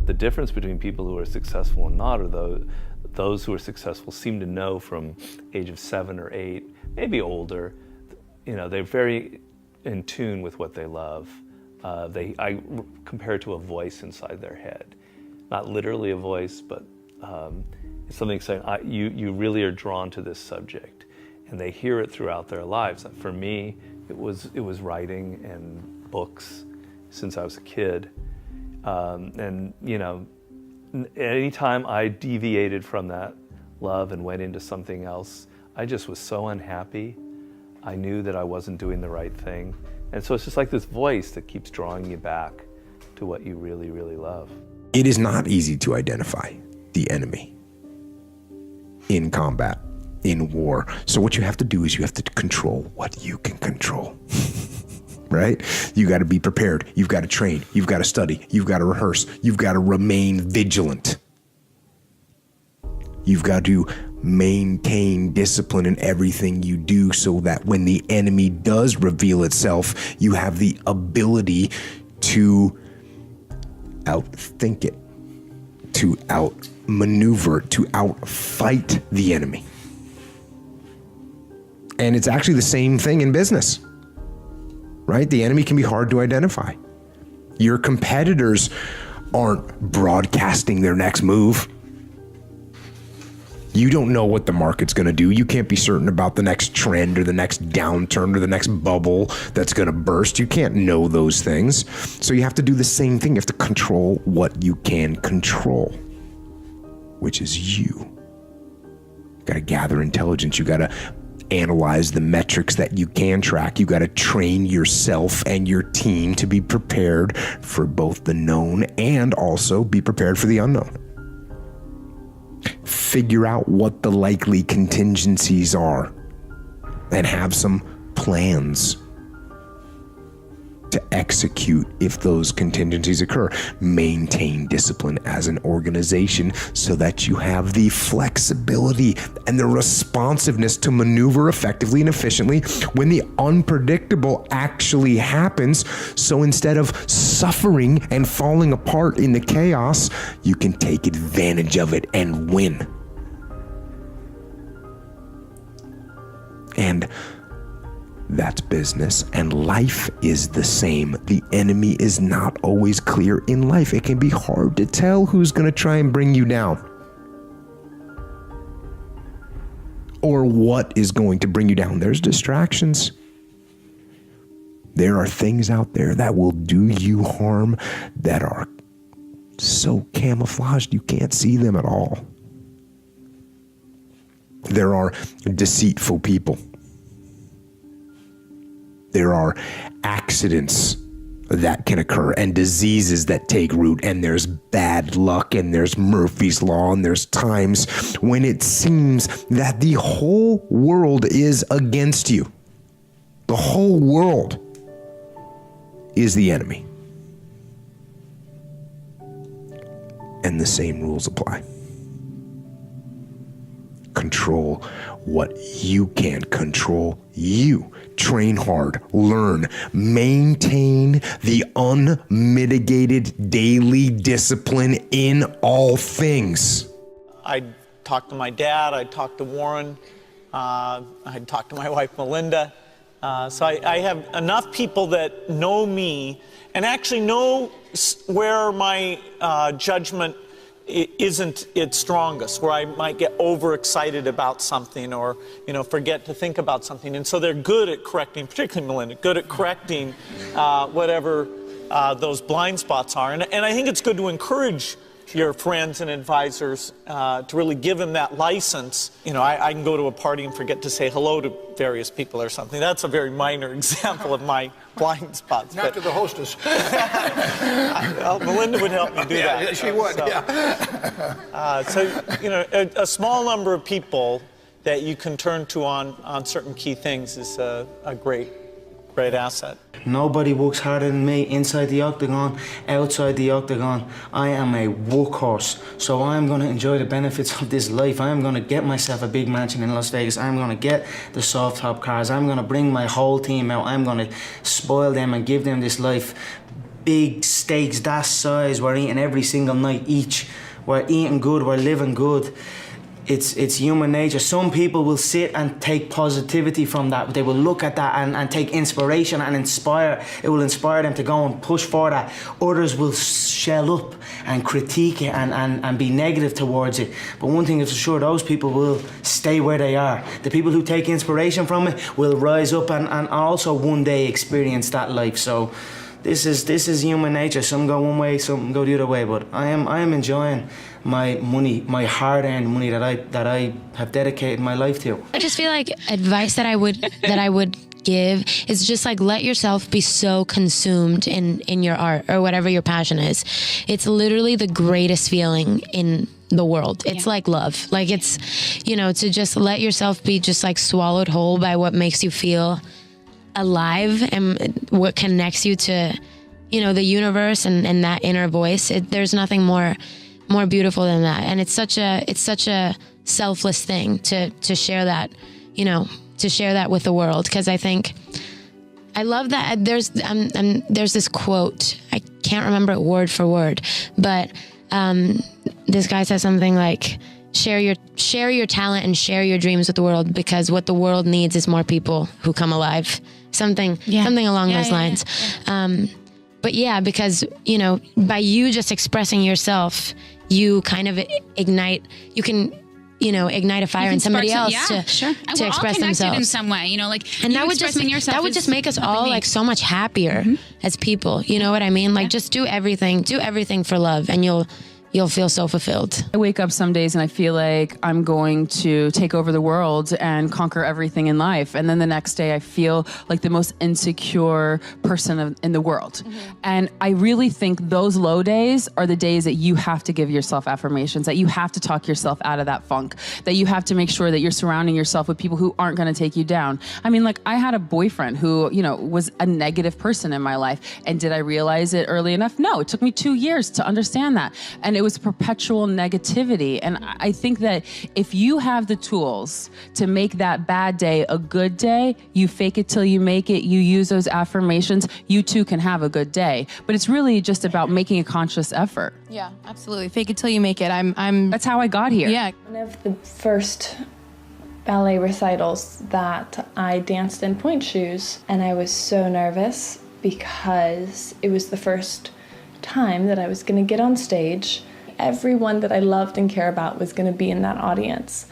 the difference between people who are successful and not are those who are successful seem to know from age of 7 or 8, maybe older, they're very in tune with what they love. I compare it to a voice inside their head. Not literally a voice, but it's something saying, you really are drawn to this subject. And they hear it throughout their lives. For me, it was writing and books since I was a kid. Anytime I deviated from that love and went into something else, I just was so unhappy. I knew that I wasn't doing the right thing. And so it's just like this voice that keeps drawing you back to what you really, really love. It is not easy to identify the enemy in combat, in war. So what you have to do is you have to control what you can control. Right? You got to be prepared. You've got to train. You've got to study. You've got to rehearse. You've got to remain vigilant. You've got to maintain discipline in everything you do so that when the enemy does reveal itself, you have the ability to outthink it, to outmaneuver, to outfight the enemy. And it's actually the same thing in business. Right? The enemy can be hard to identify. Your competitors aren't broadcasting their next move. You don't know what the market's going to do. You can't be certain about the next trend or the next downturn or the next bubble that's going to burst. You can't know those things. So you have to do the same thing. You have to control what you can control, which is you. You got to gather intelligence. You got to analyze the metrics that you can track. You got to train yourself and your team to be prepared for both the known and also be prepared for the unknown. Figure out what the likely contingencies are and have some plans to execute if those contingencies occur. Maintain discipline as an organization so that you have the flexibility and the responsiveness to maneuver effectively and efficiently when the unpredictable actually happens. So instead of suffering and falling apart in the chaos, you can take advantage of it and win. And that's business, and life is the same. The enemy is not always clear in life. It can be hard to tell who's going to try and bring you down or what is going to bring you down. There's distractions. There are things out there that will do you harm that are so camouflaged you can't see them at all. There are deceitful people. There are accidents that can occur and diseases that take root, and there's bad luck, and there's Murphy's Law, and there's times when it seems that the whole world is against you. The whole world is the enemy. And the same rules apply. Control what you can control. You train hard, learn, maintain the unmitigated daily discipline in all things. I'd talk to my dad, I'd talk to Warren, I'd talk to my wife Melinda. So I have enough people that know me and actually know where my judgment isn't its strongest, where I might get overexcited about something or, forget to think about something. And so they're good at correcting, particularly Melinda, good at correcting whatever those blind spots are. And I think it's good to encourage your friends and advisors to really give them that license. I can go to a party and forget to say hello to various people or something. That's a very minor example of my blind spots. Not to the hostess. Well, Melinda would help me do that. Yeah, she would, a small number of people that you can turn to on certain key things is a great asset. Nobody works harder than me inside the octagon, outside the octagon. I am a workhorse, so I'm going to enjoy the benefits of this life. I'm going to get myself a big mansion in Las Vegas. I'm going to get the soft top cars. I'm going to bring my whole team out. I'm going to spoil them and give them this life. big steaks that size we're eating every single night each. We're eating good, we're living good. It's human nature. Some people will sit and take positivity from that. They will look at that and take inspiration and inspire. It will inspire them to go and push for that. Others will shell up and critique it and be negative towards it. But one thing is for sure, those people will stay where they are. The people who take inspiration from it will rise up and also one day experience that life. So this is human nature. Some go one way, some go the other way. But I am enjoying my money, my hard-earned money that I have dedicated my life to. I just feel like advice that I would give is just like let yourself be so consumed in your art or whatever your passion is. It's literally the greatest feeling in the world. It's like love. Like it's, to just let yourself be just like swallowed whole by what makes you feel alive and what connects you to, the universe and that inner voice. There's nothing more beautiful than that. And it's such a selfless thing to share that, to share that with the world. Because I think I love that there's this quote, I can't remember it word for word, but this guy says something like, share your talent and share your dreams with the world, because what the world needs is more people who come alive. Something along those lines. Yeah. But yeah, because, by you just expressing yourself, you kind of ignite a fire in somebody else to express themselves in some way, and that would just make us all like so much happier as people. You know what I mean? Like just do everything for love, and you'll feel so fulfilled. I wake up some days and I feel like I'm going to take over the world and conquer everything in life. And then the next day I feel like the most insecure person in the world. And I really think those low days are the days that you have to give yourself affirmations, that you have to talk yourself out of that funk, that you have to make sure that you're surrounding yourself with people who aren't going to take you down. I mean, like I had a boyfriend who, was a negative person in my life. And did I realize it early enough? No, it took me 2 years to understand that. And it was perpetual negativity. And I think that if you have the tools to make that bad day a good day, you fake it till you make it, you use those affirmations, you too can have a good day. But it's really just about making a conscious effort. Yeah, absolutely. Fake it till you make it. That's how I got here. Yeah. One of the first ballet recitals that I danced in pointe shoes, and I was so nervous because it was the first time that I was going to get on stage. Everyone that I loved and care about was going to be in that audience.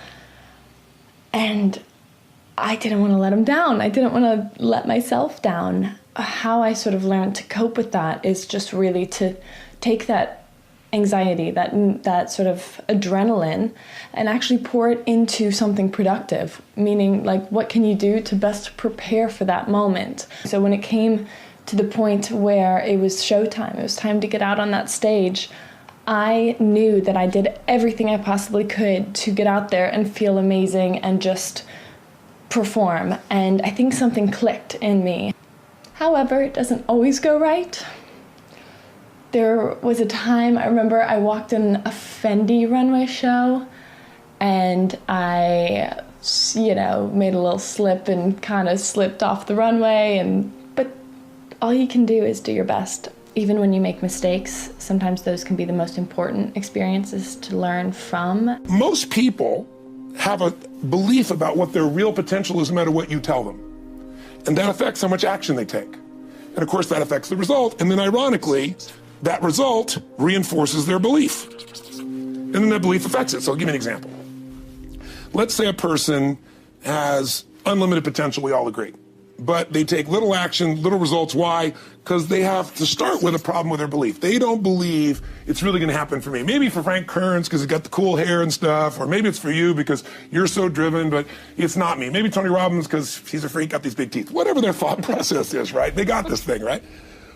And I didn't want to let them down. I didn't want to let myself down. How I sort of learned to cope with that is just really to take that anxiety, that sort of adrenaline, and actually pour it into something productive, meaning like what can you do to best prepare for that moment. So when it came to the point where it was showtime, it was time to get out on that stage, I knew that I did everything I possibly could to get out there and feel amazing and just perform. And I think something clicked in me. However, it doesn't always go right. There was a time, I remember I walked in a Fendi runway show and I, made a little slip and kind of slipped off the runway. But all you can do is do your best. Even when you make mistakes, sometimes those can be the most important experiences to learn from. Most people have a belief about what their real potential is no matter what you tell them. And that affects how much action they take. And of course that affects the result. And then ironically, that result reinforces their belief. And then that belief affects it. So I'll give you an example. Let's say a person has unlimited potential, we all agree. But they take little action, little results. Why? Because they have to start with a problem with their belief. They don't believe it's really going to happen for me. Maybe for Frank Kearns because he's got the cool hair and stuff, or maybe it's for you because you're so driven, but it's not me. Maybe Tony Robbins because he's a freak, got these big teeth. Whatever their thought process is, right? They got this thing, right?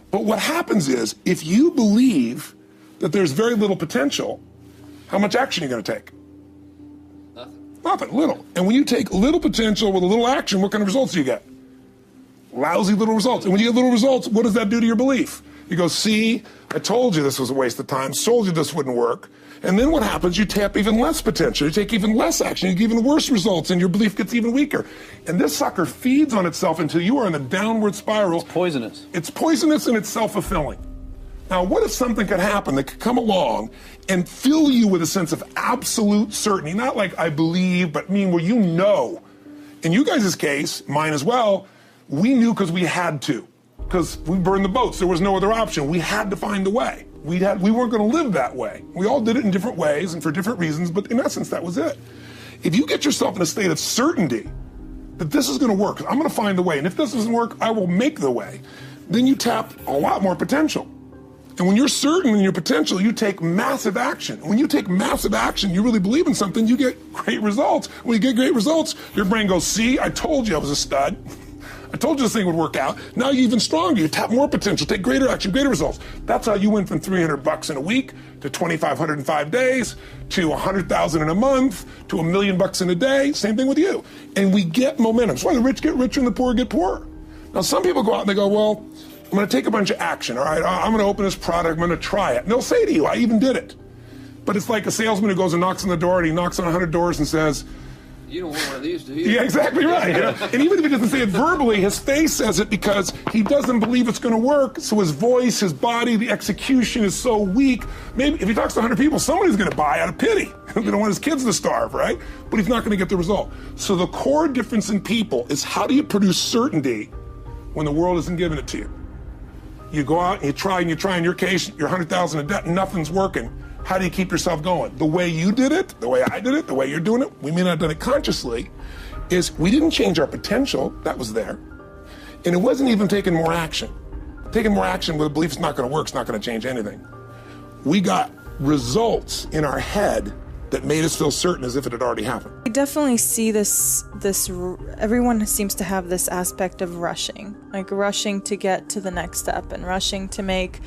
But what happens is, if you believe that there's very little potential, how much action are you going to take? Nothing, little. And when you take little potential with a little action, what kind of results do you get? Lousy little results. And when you get little results, what does that do to your belief? You go, see, I told you this was a waste of time, told you this wouldn't work. And then what happens? You tap even less potential, you take even less action, you get even worse results, and your belief gets even weaker. And this sucker feeds on itself until you are in a downward spiral. It's poisonous. It's poisonous and it's self-fulfilling. Now, what if something could happen that could come along and fill you with a sense of absolute certainty? Not like I believe, but where you know. In you guys' case, mine as well, we knew because we had to. Because we burned the boats. There was no other option. We had to find a way. We weren't going to live that way. We all did it in different ways and for different reasons, but in essence, that was it. If you get yourself in a state of certainty that this is going to work, I'm going to find a way, and if this doesn't work, I will make the way, then you tap a lot more potential. And when you're certain in your potential, you take massive action. When you take massive action, you really believe in something, you get great results. When you get great results, your brain goes, see, I told you I was a stud. I told you this thing would work out. Now you're even stronger. You tap more potential, take greater action, greater results. That's how you went from $300 in a week to $2,500 in 5 days to $100,000 in a month to $1 million in a day. Same thing with you. And we get momentum. That's why the rich get richer and the poor get poorer. Now some people go out and they go, well, I'm going to take a bunch of action. All right, I'm going to open this product. I'm going to try it. And they'll say to you, I even did it. But it's like a salesman who goes and knocks on the door and he knocks on 100 doors and says, you don't want one of these, do you? Yeah, exactly right. And even if he doesn't say it verbally, his face says it because he doesn't believe it's going to work. So his voice, his body, the execution is so weak. Maybe if he talks to 100 people, somebody's going to buy out of pity. They don't want his kids to starve, right? But he's not going to get the result. So the core difference in people is how do you produce certainty when the world isn't giving it to you? You go out and you try. In your case, you're 100,000 in debt and nothing's working. How do you keep yourself going? The way you did it, the way I did it, the way you're doing it, we may not have done it consciously, is we didn't change our potential, that was there. And it wasn't even taking more action. Taking more action with a belief it's not going to work, it's not going to change anything. We got results in our head that made us feel certain as if it had already happened. I definitely see this, everyone seems to have this aspect of rushing, like rushing to get to the next step and rushing to make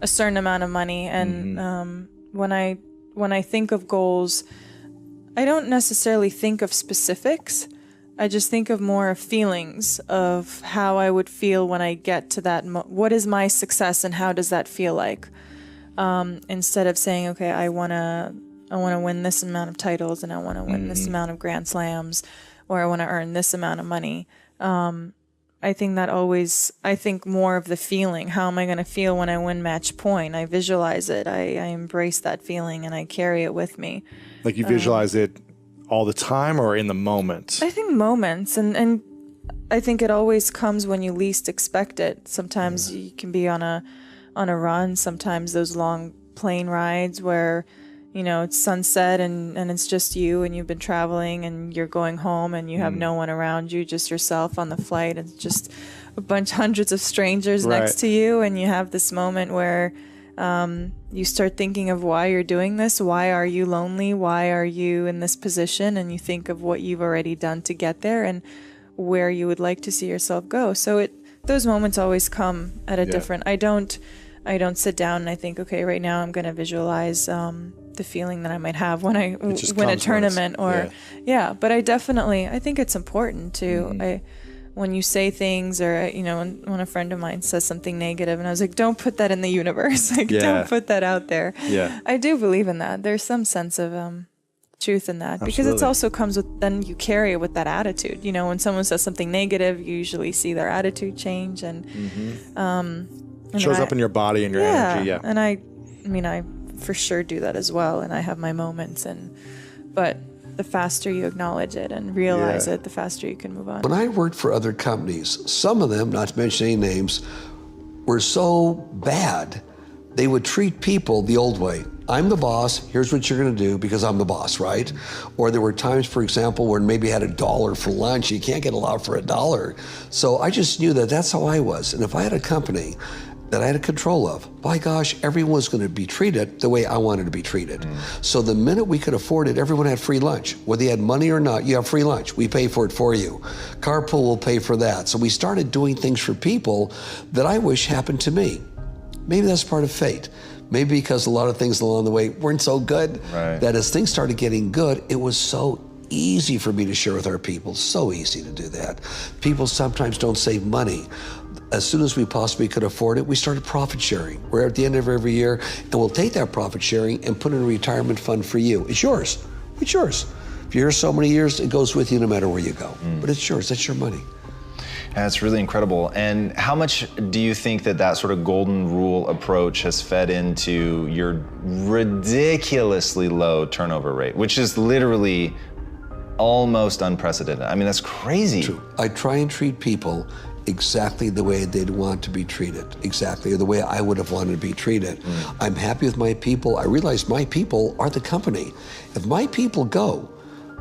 a certain amount of money. And when I think of goals, I don't necessarily think of specifics. I just think of more of feelings of how I would feel when I get to that. What is my success and how does that feel like? Instead of saying, okay, I want to win this amount of titles and I want to win this amount of Grand Slams, or I want to earn this amount of money. I think more of the feeling. How am I going to feel when I win match point? I visualize it. I embrace that feeling and I carry it with me. Like you visualize it all the time or in the moment? I think moments. And I think it always comes when you least expect it. Sometimes you can be on a run. Sometimes those long plane rides where, you know, it's sunset and it's just you and you've been traveling and you're going home and you have no one around you, just yourself on the flight. It's just hundreds of strangers next to you, and you have this moment where you start thinking of why you're doing this. Why are you lonely? Why are you in this position? And you think of what you've already done to get there and where you would like to see yourself go. So those moments always come at a different. I don't sit down and I think, okay, right now I'm going to visualize the feeling that I might have when I win a tournament but I think it's important to, when you say things or, you know, when a friend of mine says something negative and I was like, don't put that in the universe. Don't put that out there. Yeah. I do believe in that. There's some sense of truth in that. Because it also comes with, then you carry it with that attitude. You know, when someone says something negative, you usually see their attitude change and it shows up in your body and your energy. Yeah. And I for sure do that as well. And I have my moments but the faster you acknowledge it and realize it, the faster you can move on. When I worked for other companies, some of them, not to mention any names, were so bad, they would treat people the old way. I'm the boss, here's what you're gonna do because I'm the boss, right? Or there were times, for example, where maybe I had $1 for lunch. You can't get a lot for $1. So I just knew that that's how I was. And if I had a company that I had control of, by gosh, everyone was gonna be treated the way I wanted to be treated. So the minute we could afford it, everyone had free lunch. Whether you had money or not, you have free lunch. We pay for it for you. Carpool will pay for that. So we started doing things for people that I wish happened to me. Maybe that's part of fate. Maybe because a lot of things along the way weren't so good, that as things started getting good, it was so easy for me to share with our people, so easy to do that. People sometimes don't save money. As soon as we possibly could afford it, we started profit sharing. We're at the end of every year, and we'll take that profit sharing and put in a retirement fund for you. It's yours. It's yours. If you're here so many years, it goes with you no matter where you go. But it's yours. That's your money. And it's really incredible. And how much do you think that sort of golden rule approach has fed into your ridiculously low turnover rate, which is literally almost unprecedented? I mean, that's crazy. True. I try and treat people exactly the way they'd want to be treated, exactly the way I would have wanted to be treated. I'm happy with my people. I realize my people are the company. If my people go,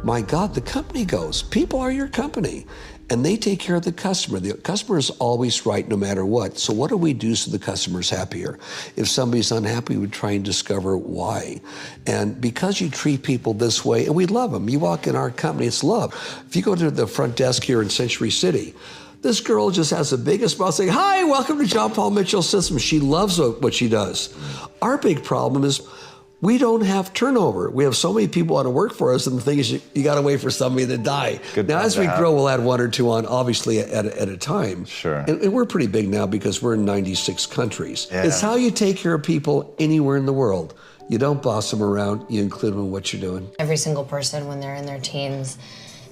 my God, the company goes. People are your company, and they take care of the customer. The customer is always right no matter what. So what do we do so the customer's happier? If somebody's unhappy, we try and discover why. And because you treat people this way, and we love them, you walk in our company, it's love. If you go to the front desk here in Century City, this girl just has the biggest smile saying, "Hi, welcome to John Paul Mitchell Systems." She loves what she does. Our big problem is we don't have turnover. We have so many people want to work for us, and the thing is you got to wait for somebody to die. Now, as we grow, we'll add 1 or 2 on, obviously, at a time. Sure. And we're pretty big now because we're in 96 countries. Yeah. It's how you take care of people anywhere in the world. You don't boss them around. You include them in what you're doing. Every single person, when they're in their teens,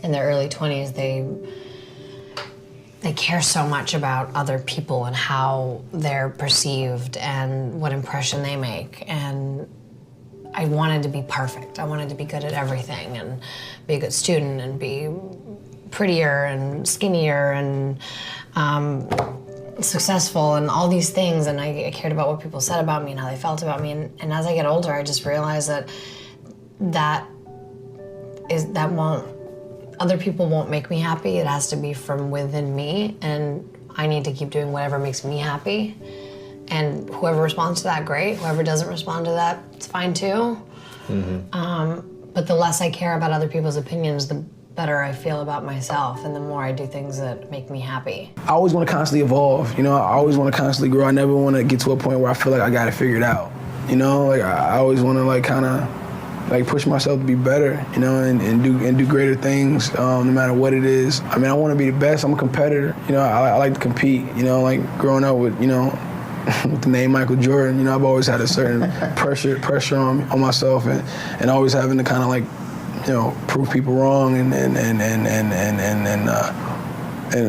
in their early 20s, they care so much about other people and how they're perceived and what impression they make. And I wanted to be perfect. I wanted to be good at everything and be a good student and be prettier and skinnier and successful and all these things. And I cared about what people said about me and how they felt about me. And as I get older, I just realized that other people won't make me happy. It has to be from within me, and I need to keep doing whatever makes me happy. And whoever responds to that, great. Whoever doesn't respond to that, it's fine too. But the less I care about other people's opinions, the better I feel about myself, and the more I do things that make me happy. I always want to constantly evolve. I always want to constantly grow. I never want to get to a point where I feel like I got it figured out. I always want to kind of push myself to be better, and do greater things, no matter what it is. I mean, I want to be the best. I'm a competitor. I like to compete. Like growing up with, with the name Michael Jordan, I've always had a certain pressure on myself, and always having to kind of prove people wrong, and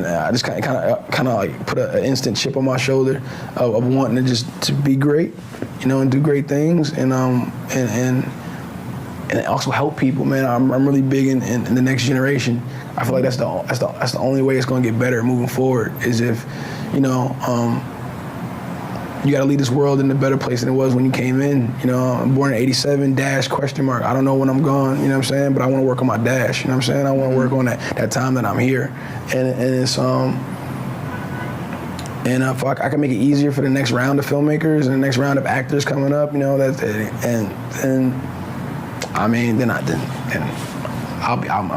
I just kind of put an instant chip on my shoulder of wanting to be great, and do great things, and also help people, man. I'm really big in the next generation. I feel like that's the only way it's going to get better moving forward, is if, you got to lead this world in a better place than it was when you came in. I'm born in '87, dash, ? I don't know when I'm gone, you know what I'm saying? But I want to work on my dash, you know what I'm saying? I want to work on that time that I'm here. And it's, if I can make it easier for the next round of filmmakers and the next round of actors coming up, I'm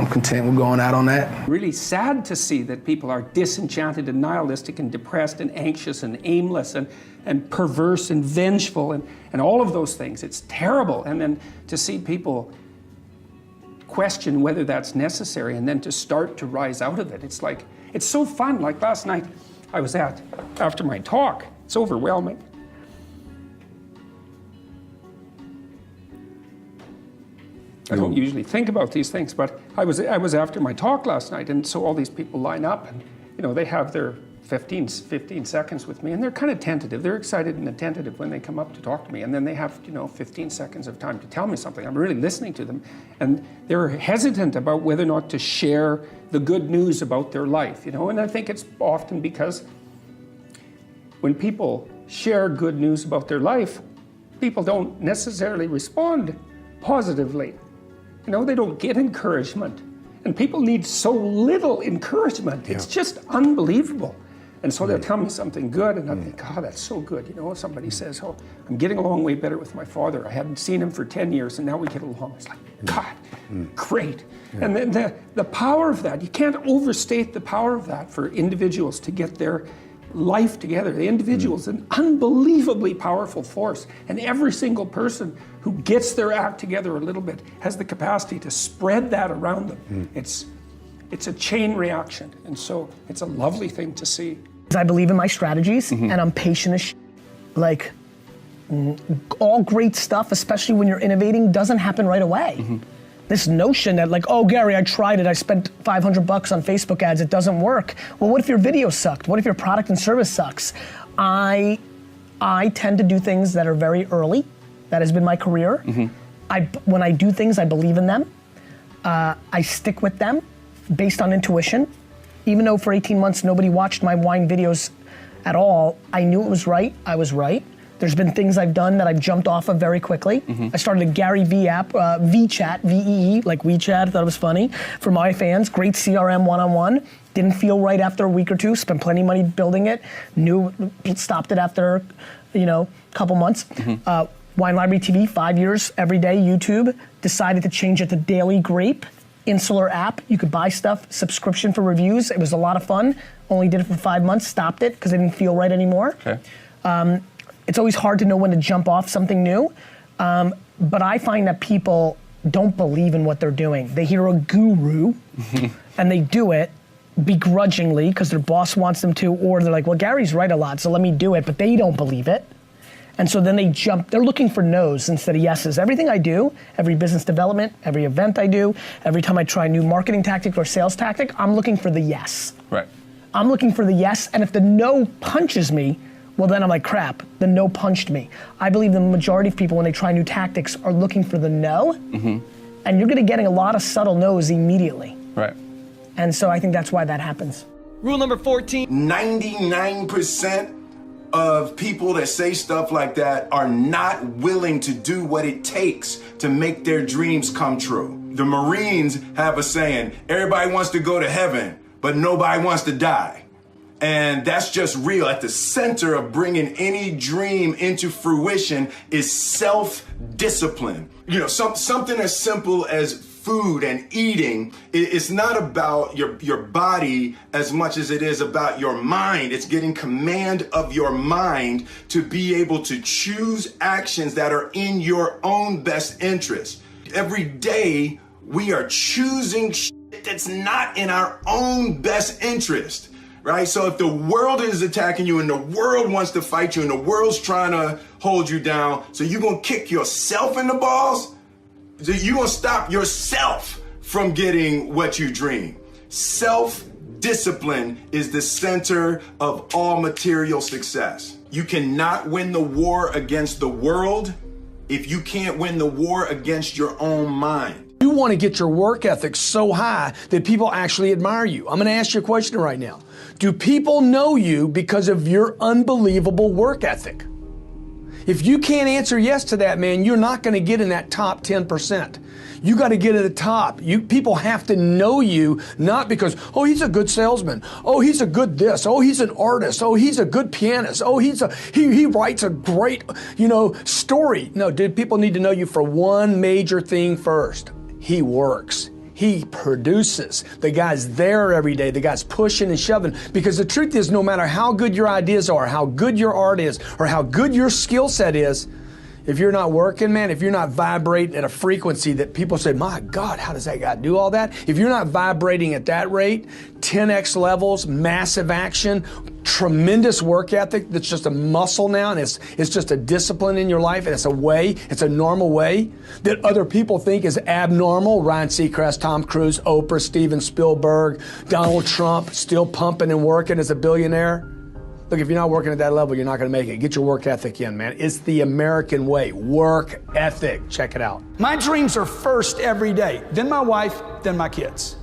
content with going out on that. Really sad to see that people are disenchanted and nihilistic and depressed and anxious and aimless and perverse and vengeful and all of those things. It's terrible. And then to see people question whether that's necessary and then to start to rise out of it. It's so fun. Like last night I was after my talk, it's overwhelming. I don't usually think about these things, but I was after my talk last night, and so all these people line up, and they have their 15 seconds with me, and they're kind of tentative. They're excited and attentive when they come up to talk to me, and then they have 15 seconds of time to tell me something. I'm really listening to them, and they're hesitant about whether or not to share the good news about their life, and I think it's often because when people share good news about their life, people don't necessarily respond positively. They don't get encouragement. And people need so little encouragement. It's just unbelievable. And so they'll tell me something good, and I think, oh, that's so good. Somebody says, oh, I'm getting along way better with my father. I hadn't seen him for 10 years, and now we get along. It's like, God, great. Yeah. And then the power of that, you can't overstate the power of that for individuals to get their life together. The individual is an unbelievably powerful force, and every single person who gets their act together a little bit has the capacity to spread that around them. It's a chain reaction, and so it's a lovely thing to see. I believe in my strategies, and I'm patient as all great stuff, especially when you're innovating, doesn't happen right away. This notion that like, oh Gary, I tried it, I spent $500 on Facebook ads, it doesn't work. Well, what if your video sucked? What if your product and service sucks? I tend to do things that are very early. That has been my career. When I do things, I believe in them. I stick with them based on intuition. Even though for 18 months nobody watched my wine videos at all, I knew it was right, I was right. There's been things I've done that I've jumped off of very quickly. I started a Gary V app, VChat, V-E-E, like WeChat, I thought it was funny, for my fans, great CRM one-on-one. Didn't feel right after a week or two, spent plenty of money building it, stopped it after, a couple months. Wine Library TV, 5 years, every day, YouTube. Decided to change it to Daily Grape, Insular app. You could buy stuff, subscription for reviews. It was a lot of fun. Only did it for 5 months, stopped it because it didn't feel right anymore. It's always hard to know when to jump off something new. But I find that people don't believe in what they're doing. They hear a guru and they do it begrudgingly because their boss wants them to, or they're like, well, Gary's right a lot, so let me do it, but they don't believe it. And so then they're looking for no's instead of yeses. Everything I do, every business development, every event I do, every time I try a new marketing tactic or sales tactic, I'm looking for the yes. Right. I'm looking for the yes, and if the no punches me, well then I'm like, crap, the no punched me. I believe the majority of people when they try new tactics are looking for the no, and you're gonna getting a lot of subtle no's immediately. Right. And so I think that's why that happens. Rule number 14. 99% of people that say stuff like that are not willing to do what it takes to make their dreams come true. The Marines have a saying, everybody wants to go to heaven, but nobody wants to die. And that's just real. At the center of bringing any dream into fruition is self-discipline. Something as simple as food and eating, it's not about your body as much as it is about your mind. It's getting command of your mind to be able to choose actions that are in your own best interest. Every day, we are choosing shit that's not in our own best interest, right? So if the world is attacking you and the world wants to fight you and the world's trying to hold you down, so you're gonna kick yourself in the balls? You're gonna stop yourself from getting what you dream. Self-discipline is the center of all material success. You cannot win the war against the world if you can't win the war against your own mind. You want to get your work ethic so high that people actually admire you. I'm going to ask you a question right now. Do people know you because of your unbelievable work ethic? If you can't answer yes to that, man, you're not going to get in that top 10%. You got to get at the top. People have to know you, not because, oh, he's a good salesman. Oh, he's a good this. Oh, he's an artist. Oh, he's a good pianist. Oh, he writes a great, story. No, dude, people need to know you for one major thing first. He works. He produces. The guy's there every day. The guy's pushing and shoving. Because the truth is, no matter how good your ideas are, how good your art is, or how good your skill set is, if you're not working, man, if you're not vibrating at a frequency that people say, my God, how does that guy do all that? If you're not vibrating at that rate, 10x levels, massive action, tremendous work ethic that's just a muscle now, and it's just a discipline in your life, and it's a normal way that other people think is abnormal. Ryan Seacrest, Tom Cruise, Oprah, Steven Spielberg, Donald Trump, still pumping and working as a billionaire. Look, if you're not working at that level, you're not going to make it. Get your work ethic in, man. It's the American way. Work ethic. Check it out. My dreams are first every day, then my wife, then my kids.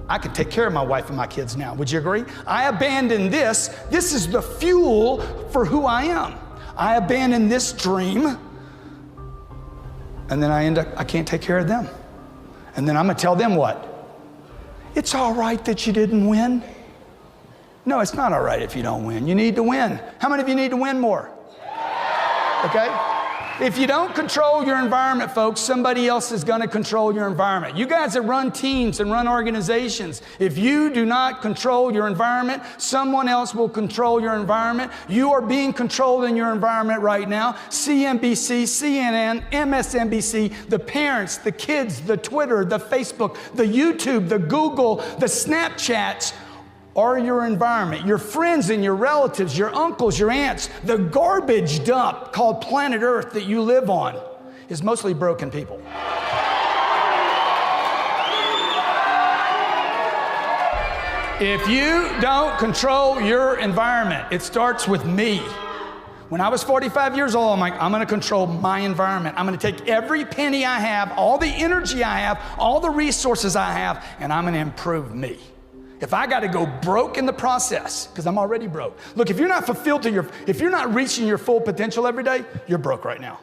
I can take care of my wife and my kids now. Would you agree? I abandoned this. This is the fuel for who I am. I abandoned this dream, and then I can't take care of them. And then I'm going to tell them what? It's all right that you didn't win. No, it's not all right if you don't win. You need to win. How many of you need to win more? Okay? If you don't control your environment, folks, somebody else is going to control your environment. You guys that run teams and run organizations, if you do not control your environment, someone else will control your environment. You are being controlled in your environment right now. CNBC, CNN, MSNBC, the parents, the kids, the Twitter, the Facebook, the YouTube, the Google, the Snapchats, or your environment, your friends and your relatives, your uncles, your aunts. The garbage dump called planet Earth that you live on is mostly broken people. If you don't control your environment, it starts with me. When I was 45 years old, I'm like, I'm gonna control my environment. I'm gonna take every penny I have, all the energy I have, all the resources I have, and I'm gonna improve me. If I gotta go broke in the process, because I'm already broke. Look, if you're not fulfilled if you're not reaching your full potential every day, you're broke right now.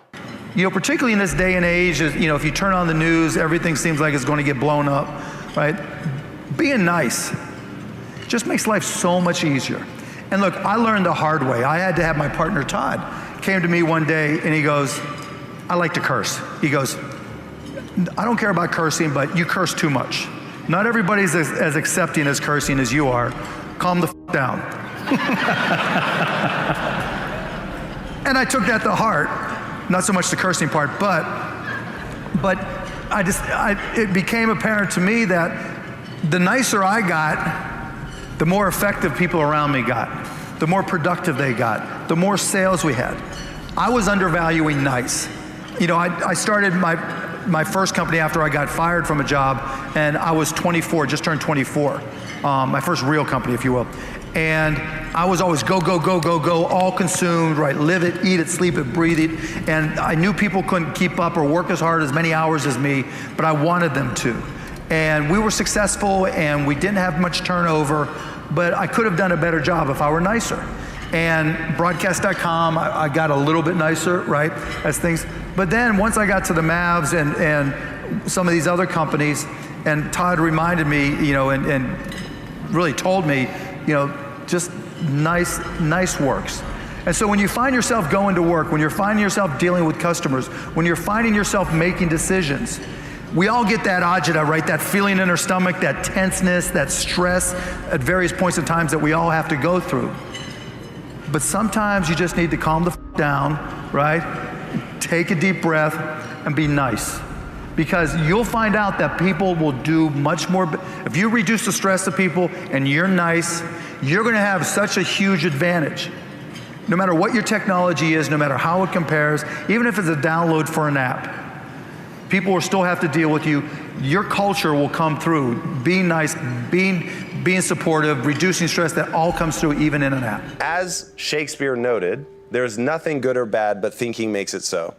You know, particularly in this day and age, you know, if you turn on the news, everything seems like it's going to get blown up, right? Being nice just makes life so much easier. And look, I learned the hard way. I had to have my partner, Todd, came to me one day and he goes, I like to curse. He goes, I don't care about cursing, but you curse too much. Not everybody's as accepting as cursing as you are. Calm the f down. And I took that to heart. Not so much the cursing part, but it became apparent to me that the nicer I got, the more effective people around me got, the more productive they got, the more sales we had. I was undervaluing nice. You know, I started my first company after I got fired from a job, and I was 24, just turned 24. My first real company, if you will. And I was always go, go, go, go, go, all consumed, right? Live it, eat it, sleep it, breathe it. And I knew people couldn't keep up or work as hard as many hours as me, but I wanted them to. And we were successful and we didn't have much turnover, but I could have done a better job if I were nicer. And broadcast.com, I got a little bit nicer, right, as things. But then once I got to the Mavs and some of these other companies, and Todd reminded me, you know, and really told me, you know, just nice works. And so when you find yourself going to work, when you're finding yourself dealing with customers, when you're finding yourself making decisions, we all get that agita, right? That feeling in our stomach, that tenseness, that stress at various points in times that we all have to go through. But sometimes you just need to calm the f down, right? Take a deep breath and be nice. Because you'll find out that people will do much more. If you reduce the stress of people and you're nice, you're gonna have such a huge advantage. No matter what your technology is, no matter how it compares, even if it's a download for an app, people will still have to deal with you. Your culture will come through. Being nice, being supportive, reducing stress, that all comes through even in an app. As Shakespeare noted, there's nothing good or bad, but thinking makes it so.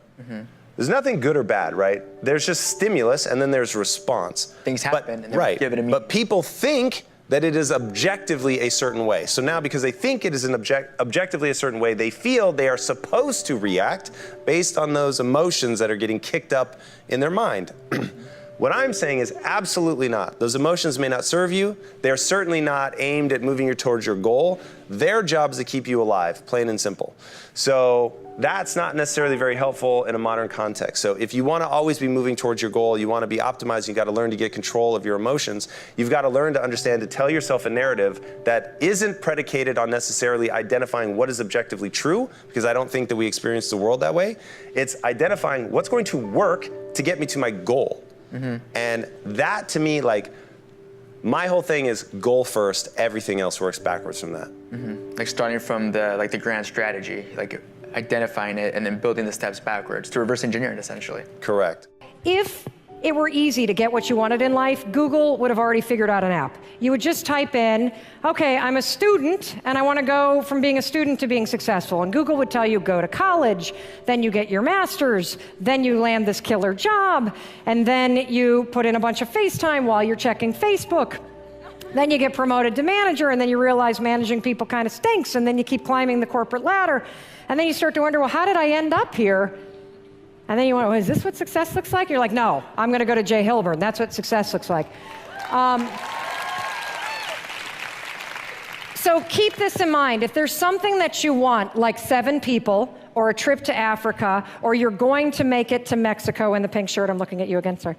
There's nothing good or bad, right? There's just stimulus and then there's response. Things happen and they're right. given a meaning. But people think that it is objectively a certain way. So now because they think it is an objectively a certain way, they feel they are supposed to react based on those emotions that are getting kicked up in their mind. What I'm saying is absolutely not. Those emotions may not serve you. They're certainly not aimed at moving you towards your goal. Their job is to keep you alive, plain and simple. So that's not necessarily very helpful in a modern context. So if you want to always be moving towards your goal, you want to be optimized, you got to learn to get control of your emotions. You've got to learn to understand to tell yourself a narrative that isn't predicated on necessarily identifying what is objectively true, because I don't think that we experience the world that way. It's identifying what's going to work to get me to my goal. And that to me, like, my whole thing is goal first, everything else works backwards from that. Like starting from the grand strategy, like identifying it and then building the steps backwards to reverse engineer it essentially. Correct. If it were easy to get what you wanted in life, Google would have already figured out an app. You would just type in, okay, I'm a student and I want to go from being a student to being successful. And Google would tell you, go to college, then you get your master's, then you land this killer job, and then you put in a bunch of FaceTime while you're checking Facebook. Then you get promoted to manager, and then you realize managing people kind of stinks, and then you keep climbing the corporate ladder. And then you start to wonder, well, how did I end up here? And then you went, well, is this what success looks like? You're like, no, I'm going to go to Jay Hilburn. That's what success looks like. So keep this in mind. If there's something that you want, like 7 people, or a trip to Africa, or you're going to make it to Mexico in the pink shirt, I'm looking at you again, sorry.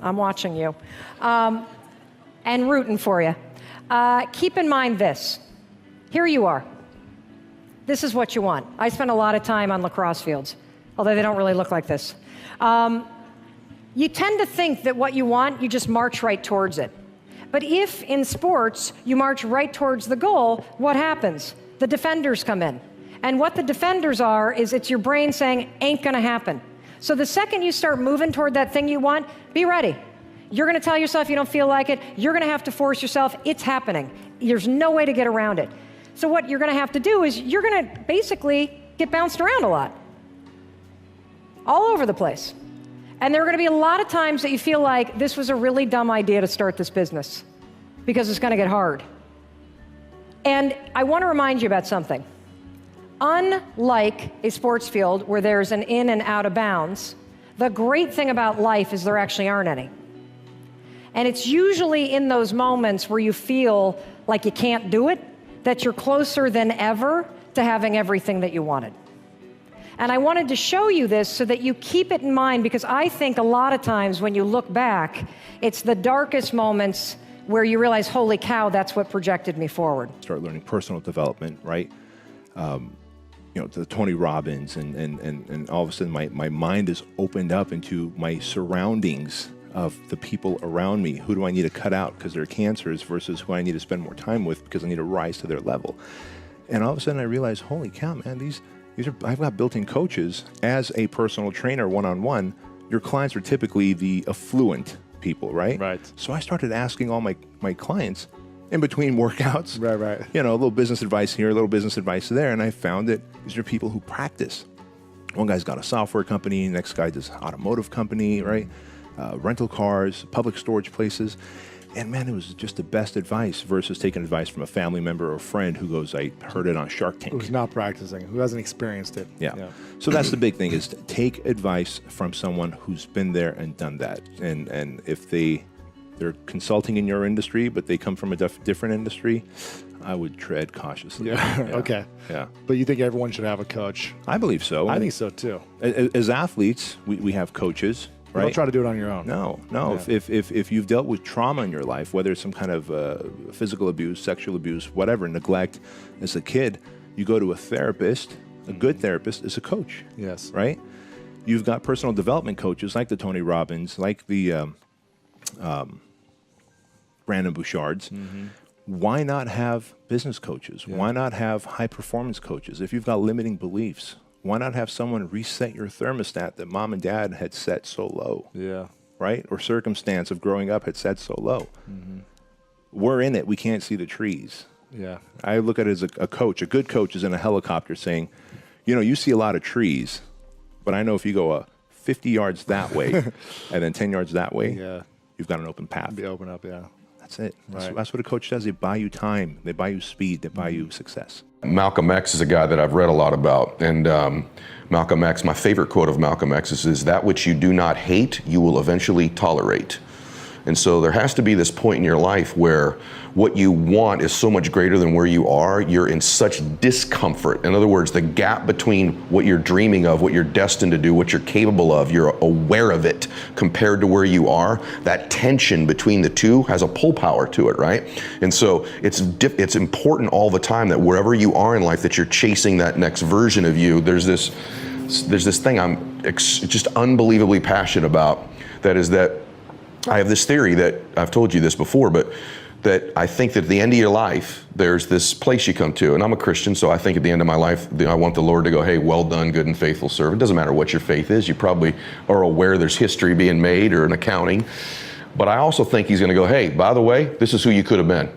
I'm watching you. And rooting for you. Keep in mind this. Here you are. This is what you want. I spent a lot of time on lacrosse fields, although they don't really look like this. You tend to think that what you want, you just march right towards it. But if in sports you march right towards the goal, what happens? The defenders come in. And what the defenders are is it's your brain saying, ain't gonna happen. So the second you start moving toward that thing you want, be ready. You're going to tell yourself you don't feel like it. You're going to have to force yourself. It's happening. There's no way to get around it. So what you're going to have to do is you're going to basically get bounced around a lot. All over the place. And there are going to be a lot of times that you feel like this was a really dumb idea to start this business because it's going to get hard. And I want to remind you about something. Unlike a sports field where there's an in and out of bounds, the great thing about life is there actually aren't any. And it's usually in those moments where you feel like you can't do it that you're closer than ever to having everything that you wanted. And I wanted to show you this so that you keep it in mind, because I think a lot of times when you look back, it's the darkest moments where you realize, holy cow, that's what projected me forward. Start learning personal development, right? The Tony Robbins, and all of a sudden my mind is opened up into my surroundings of the people around me. Who do I need to cut out because they're cancers versus who I need to spend more time with because I need to rise to their level? And all of a sudden I realized, holy cow, man, these are, I've got built-in coaches. As a personal trainer one-on-one, your clients are typically the affluent people, right? Right. So I started asking all my clients in between workouts, right. A little business advice here, a little business advice there, and I found that these are people who practice. One guy's got a software company, the next guy does an automotive company, right? Rental cars, public storage places. And man, it was just the best advice versus taking advice from a family member or a friend who goes, I heard it on Shark Tank. Who's not practicing, who hasn't experienced it. Yeah. So that's the big thing, is to take advice from someone who's been there and done that. And if they're consulting in your industry, but they come from a different industry, I would tread cautiously. Yeah. Okay. Yeah. But you think everyone should have a coach? I believe so. I think so too. As athletes, we have coaches. Right? Don't try to do it on your own. No. Yeah. If you've dealt with trauma in your life, whether it's some kind of physical abuse, sexual abuse, whatever, neglect as a kid, you go to a therapist. A good therapist is a coach. Yes. Right? You've got personal development coaches like the Tony Robbins, like the Brandon Bouchards. Mm-hmm. Why not have business coaches? Yeah. Why not have high performance coaches? If you've got limiting beliefs, why not have someone reset your thermostat that mom and dad had set so low? Yeah. Right? Or circumstance of growing up had set so low. Mm-hmm. We're in it. We can't see the trees. Yeah. I look at it as a coach. A good coach is in a helicopter saying, you see a lot of trees, but I know if you go 50 yards that way and then 10 yards that way, you've got an open path. Be open up, yeah. That's it. Right. That's what a coach does. They buy you time. They buy you speed. They buy you success. Malcolm X is a guy that I've read a lot about. And Malcolm X, my favorite quote of Malcolm X is that which you do not hate, you will eventually tolerate. And so there has to be this point in your life where what you want is so much greater than where you are. You're in such discomfort. In other words, the gap between what you're dreaming of, what you're destined to do, what you're capable of, you're aware of it compared to where you are. That tension between the two has a pull power to it, right? And so it's important all the time that wherever you are in life, that you're chasing that next version of you. There's this thing I'm just unbelievably passionate about. That is that I have this theory that I've told you this before, but that I think that at the end of your life, there's this place you come to. And I'm a Christian, so I think at the end of my life, I want the Lord to go, hey, well done, good and faithful servant. It doesn't matter what your faith is. You probably are aware there's history being made or an accounting. But I also think he's going to go, hey, by the way, this is who you could have been.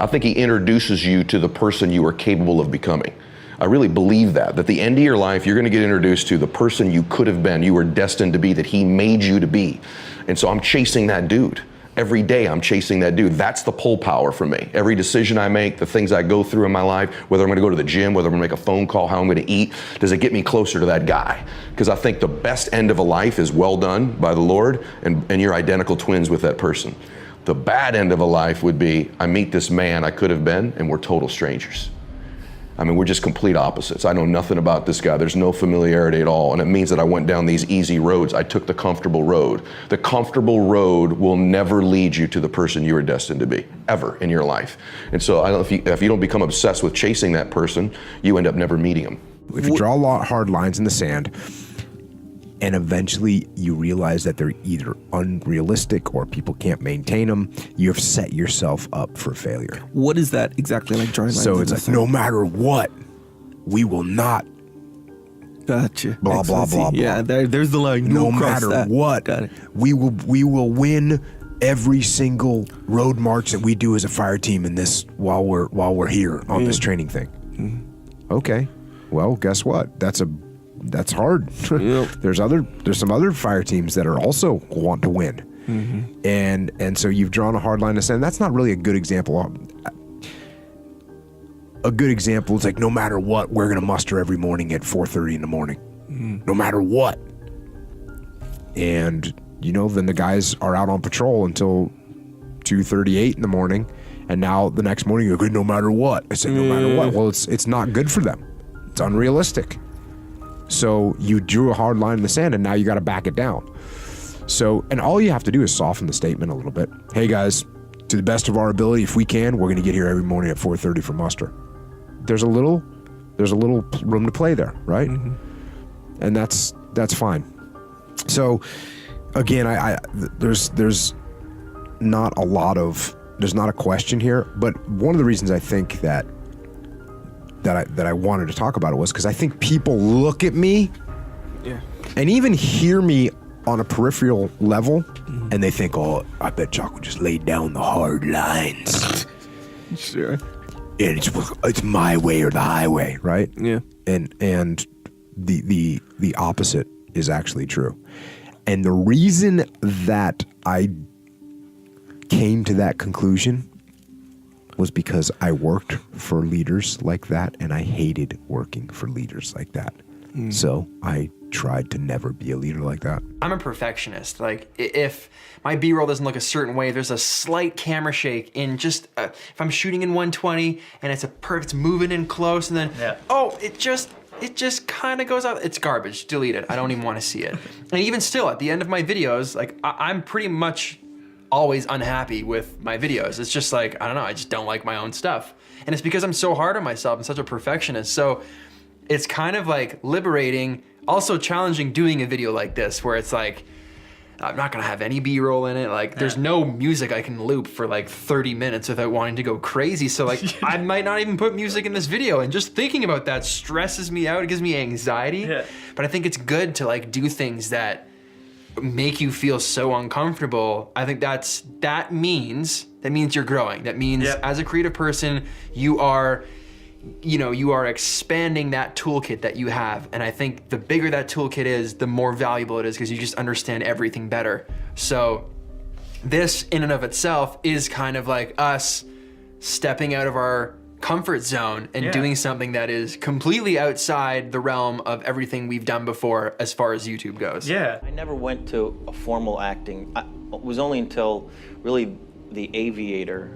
I think he introduces you to the person you are capable of becoming. I really believe that at the end of your life, you're going to get introduced to the person you could have been, you were destined to be, that he made you to be. And so I'm chasing that dude. Every day I'm chasing that dude. That's the pull power for me. Every decision I make, the things I go through in my life, whether I'm going to go to the gym, whether I'm going to make a phone call, how I'm going to eat, does it get me closer to that guy? Because I think the best end of a life is well done by the Lord, and you're identical twins with that person. The bad end of a life would be, I meet this man I could have been, and we're total strangers. I mean, we're just complete opposites. I know nothing about this guy. There's no familiarity at all. And it means that I went down these easy roads. I took the comfortable road. The comfortable road will never lead you to the person you are destined to be, ever in your life. And so if you don't become obsessed with chasing that person, you end up never meeting him. If you draw a lot of hard lines in the sand, and eventually you realize that they're either unrealistic or people can't maintain them, you've set yourself up for failure. What is that exactly, like drawing lines? So it's like, no matter what, we will not. Gotcha. Blah, blah, blah, blah. Yeah, there's the line. No matter what, we will win every single road march that we do as a fire team in this while we're here on this training thing. Okay, well, guess what? That's hard. There's some other fire teams that are also want to win, and so you've drawn a hard line to say that's not really a good example. A good example is like, no matter what, we're gonna muster every morning at 4:30 in the morning, no matter what. And then the guys are out on patrol until 2:38 in the morning, and now the next morning you're good no matter what. I said no matter what. Well, it's not good for them. It's unrealistic. So you drew a hard line in the sand, and now you got to back it down. So, and all you have to do is soften the statement a little bit. Hey guys, to the best of our ability, if we can, we're going to get here every morning at 4:30 for muster. There's a little room to play there, right? And that's fine. So, again, there's not a question here, but one of the reasons I think that I wanted to talk about it was because I think people look at me and even hear me on a peripheral level, and they think, oh, I bet Jocko just laid down the hard lines. Sure. And it's my way or the highway, right? Yeah. And the opposite is actually true. And the reason that I came to that conclusion was because I worked for leaders like that, and I hated working for leaders like that. So I tried to never be a leader like that. I'm a perfectionist. Like, if my B-roll doesn't look a certain way, there's a slight camera shake in just, if I'm shooting in 120 and it's moving in close, and then, it just kind of goes out. It's garbage. Delete it. I don't even want to see it. And even still, at the end of my videos, like, I'm pretty much always unhappy with my videos. It's just like, I don't know, I just don't like my own stuff. And it's because I'm so hard on myself and such a perfectionist. So it's kind of like liberating, also challenging doing a video like this, where it's like, I'm not gonna have any B-roll in it. Like, there's no music I can loop for like 30 minutes without wanting to go crazy. So like, I might not even put music in this video, and just thinking about that stresses me out. It gives me anxiety. But I think it's good to like do things that make you feel so uncomfortable. I think that means you're growing. That means as a creative person, you are expanding that toolkit that you have. And I think the bigger that toolkit is, the more valuable it is, because you just understand everything better. So this in and of itself is kind of like us stepping out of our comfort zone and doing something that is completely outside the realm of everything we've done before as far as YouTube goes. I never went to a formal acting. It was only until really The Aviator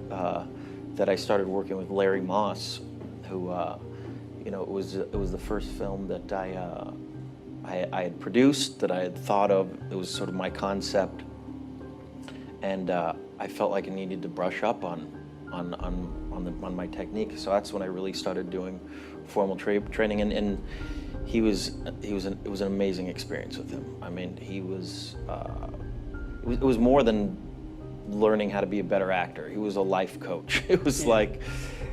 that I started working with Larry Moss, who, it was the first film that I had produced, that I had thought of. It was sort of my concept, and I felt like I needed to brush up on my technique. So that's when I really started doing formal training, and it was an amazing experience with him. I mean, it was more than learning how to be a better actor. He was a life coach. It was like,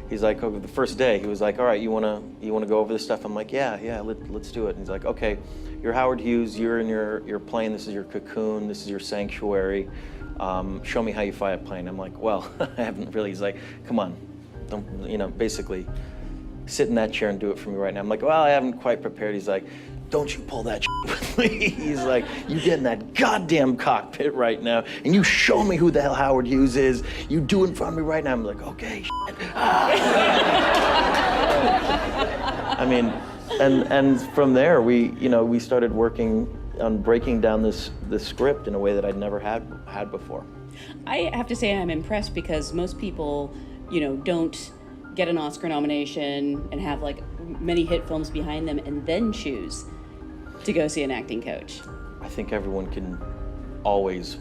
he's like, over the first day, he was like, all right, you wanna go over this stuff? I'm like, yeah, let's do it. And he's like, okay, you're Howard Hughes, you're in your plane, this is your cocoon, this is your sanctuary. Show me how you fly a plane. I'm like, well, I haven't really. He's like, come on, don't, basically sit in that chair and do it for me right now. I'm like, well, I haven't quite prepared. He's like, don't you pull that shit with me. He's like, you get in that goddamn cockpit right now and you show me who the hell Howard Hughes is. You do it in front of me right now. I'm like, okay, shit. I mean, and from there we started working on breaking down this script in a way that I'd never had before. I have to say I'm impressed, because most people, don't get an Oscar nomination and have like many hit films behind them and then choose to go see an acting coach. I think everyone can always,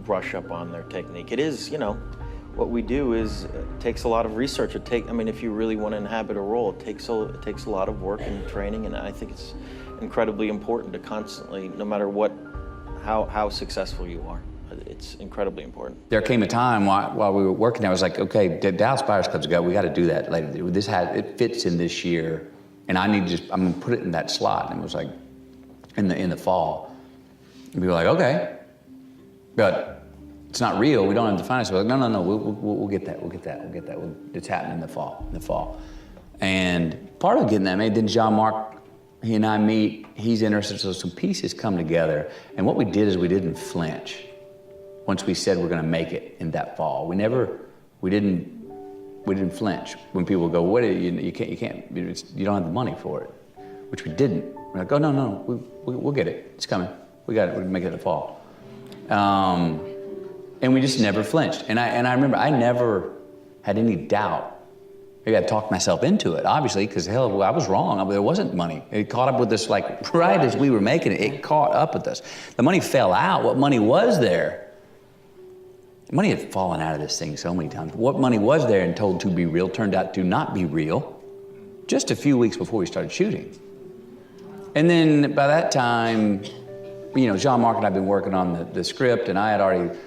brush up on their technique. It is, what we do is it takes a lot of research. If you really want to inhabit a role, it takes a lot of work and training, and I think it's incredibly important to constantly, no matter how successful you are, it's incredibly important. There came a time while we were working there, I was like, okay, Dallas Buyers Club's we got to do that later. It fits in this year, and I'm gonna put it in that slot. And it was like in the fall. And we were like, okay. But it's not real. We don't have to finance it. We're like, no, we'll get that. It's happening in the fall. And part of getting that made, then Jean-Marc, he and I meet, he's interested, so some pieces come together. And what we did is we didn't flinch. Once we said we're gonna make it in that fall, we didn't flinch. When people go, what, you can't, you don't have the money for it, which we didn't. We're like, oh, no, we'll get it, it's coming. We got it, we're gonna make it in the fall. And we just never flinched. And I remember I never had any doubt. Maybe I talked myself into it, obviously, because hell, I was wrong. There wasn't money. It caught up with us like right as we were making it, it caught up with us. The money fell out. What money was there? Money had fallen out of this thing so many times. What money was there and told to be real turned out to not be real just a few weeks before we started shooting. And then by that time, Jean-Marc and I had been working on the script, and I had already,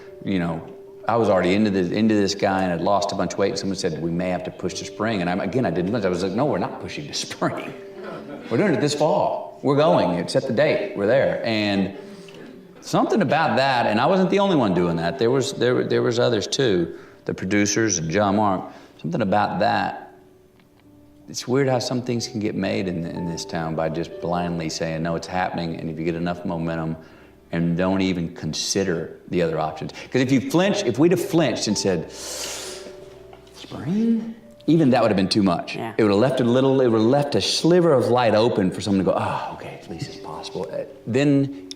I was already into this guy and had lost a bunch of weight. And someone said, we may have to push to spring. And I didn't listen. I was like, no, we're not pushing to spring. We're doing it this fall. We're going. Set the date. We're there. And something about that, and I wasn't the only one doing that. There was others too, the producers and Jean-Marc. Something about that. It's weird how some things can get made in this town by just blindly saying, no, it's happening. And if you get enough momentum, and don't even consider the other options. Because if we'd have flinched and said, spring? Even that would have been too much. Yeah. It would have left a sliver of light open for someone to go, oh, okay, at least it's possible. Then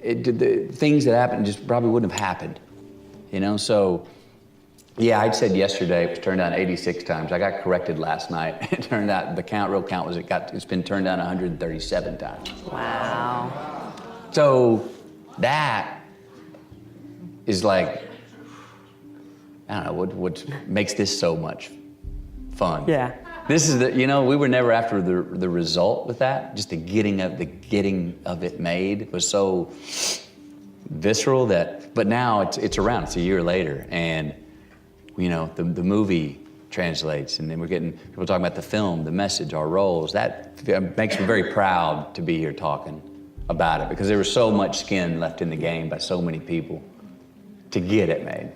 the things that happened just probably wouldn't have happened. So yeah, I'd said yesterday, it was turned down 86 times. I got corrected last night. It turned out, real count was it's been turned down 137 times. Wow. So that is like, I don't know, what makes this so much fun. Yeah. This is we were never after the result with that. Just the getting of it made was so visceral but now it's around, it's a year later. And the movie translates, and then we're getting people talking about the film, the message, our roles. That makes me very proud to be here talking about it, because there was so much skin left in the game by so many people to get it made.